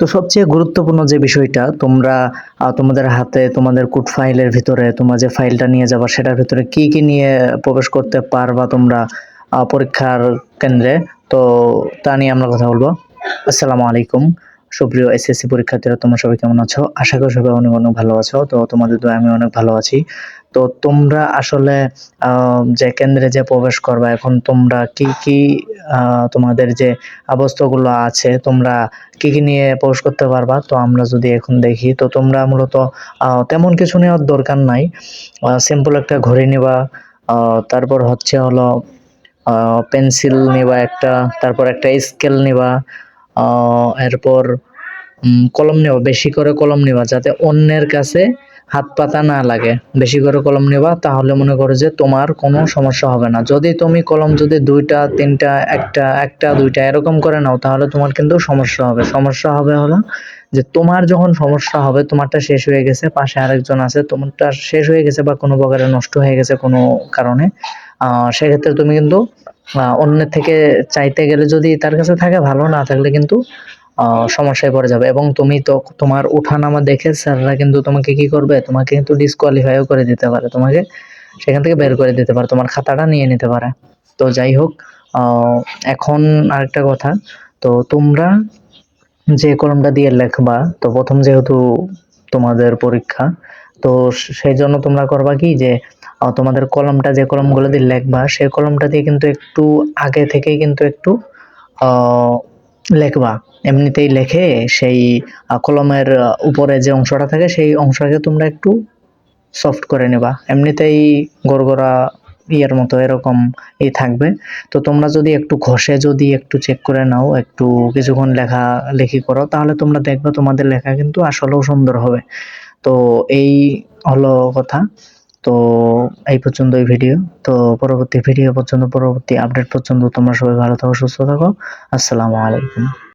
তো সবচেয়ে গুরুত্বপূর্ণ যে বিষয়টা তোমরা তোমাদের হাতে তোমাদের কোড ফাইলের ভিতরে তোমরা যে ফাইলটা নিয়ে যাবা সেটার ভিতরে কি, কি নিয়ে প্রবেশ করতে পারবা তোমরা পরীক্ষার কেন্দ্রে। তো তা নিয়ে আমরা কথা বলবো। আসসালামু আলাইকুম সুপ্রিয় এসএসসি পরীক্ষার্থীরা, তোমরা সবাই কেমন আছো? আশা করি সবাই অনেক, অনেক ভালো আছো। তো তোমাদের দোয়ায় আমি অনেক ভালো আছি। তো তোমরা আসলে যে কেন্দ্রে যে প্রবেশ করবা এখন তোমরা কি, কি তোমাদের যে বস্তুগুলো আছে তোমরা কি, কি নিয়ে প্রবেশ করতে পারবা? তো আমরা যদি এখন দেখি তো তোমরা মূলত তেমন কিছু নেওয়ার দরকার নাই। সিম্পল একটা ঘড়ি নিবা, তারপর হচ্ছে হলো পেন্সিল নিবা একটা, তারপর একটা স্কেল নিবা, এরপর কলম নেবা, বেশি করে কলম নিবা যাতে অন্যের কাছে হাত পাতা না লাগে। বেশি করে কলম নেবা, তাহলে মনে করো যে তোমার কোনো সমস্যা হবে না। যদি তুমি কলম যদি ২টা ৩টা একটা ২টা এরকম করে নাও তাহলে তোমার কিন্তু সমস্যা হবে। সমস্যা হবে হলো যে তোমার যখন সমস্যা হবে, তোমারটা শেষ হয়ে গেছে, পাশে আরেকজন আছে, তোমারটা শেষ হয়ে গেছে বা কোনো প্রকারে নষ্ট হয়ে গেছে কোনো কারণে, সেক্ষেত্রে তুমি কিন্তু অন্যের থেকে চাইতে গেলে যদি তার কাছে থাকে ভালো, না থাকলে কিন্তু সমস্যায় পড়ে যাবে। এবং তুমি তো তোমার ওঠানামা দেখে স্যাররা কিন্তু তোমাকে কি করবে, তোমাকে কিন্তু ডিসকোয়ালিফাইও করে দিতে পারে, তোমাকে সেখান থেকে বের করে দিতে পারে, তোমার খাতাটা নিয়ে নিতে পারে। তো যাই হোক, এখন আরেকটা কথা, তো তোমরা যে কলমটা দিয়ে লেখবা, তো প্রথম যেহেতু তোমাদের পরীক্ষা, তো সেই জন্য তোমরা করবা কি যে তোমাদের কলমটা যে কলমগুলো দিয়ে লেখবা সেই কলমটা দিয়ে কিন্তু একটু আগে থেকেই কিন্তু একটু আহ লেখবা। এমনিতেই লেখে সেই কলমের উপরে যে অংশটা থাকে সেই অংশটাকে তোমরা একটু সফট করে নেবা। এমনিতেই গড়গড়া ইয়ের মতো এরকম থাকবে। তো তোমরা যদি একটু ঘষে যদি একটু চেক করে নাও, একটু কিছুক্ষণ লেখালেখি করো, তাহলে তোমরা দেখবে তোমাদের লেখা কিন্তু আসলেও সুন্দর হবে। তো এই হলো কথা। তো এই পর্যন্তই ভিডিও। তো পরবর্তী ভিডিও পর্যন্ত, পরবর্তী আপডেট পর্যন্ত তোমরা সবাই ভালো থাকো, সুস্থ থাকো। আসসালামু আলাইকুম।